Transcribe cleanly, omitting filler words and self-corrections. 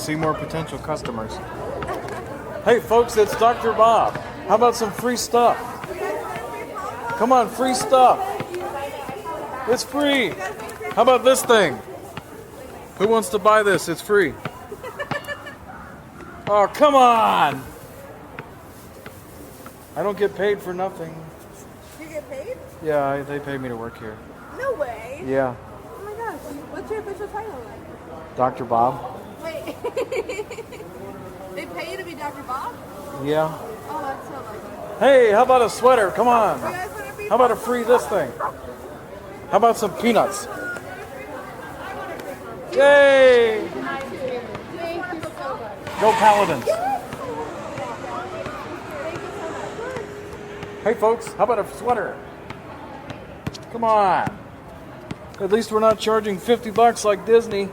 see more potential customers. Hey folks, it's Dr. Bob. How about some free stuff? Come on, free stuff. It's free. How about this thing? Who wants to buy this? It's free. Oh, come on. I don't get paid for nothing. You get paid? Yeah, they pay me to work here. No way. Yeah. Oh my gosh. What's your official title like? Dr. Bob? Wait. They pay you to be Dr. Bob? Yeah. Oh, that's so lucky. Hey, how about a sweater? Come on. You guys want to be How about a free this thing? How about some peanuts? Yay! Go Paladins. Hey folks, how about a sweater? Come on. At least we're not charging $50 like Disney.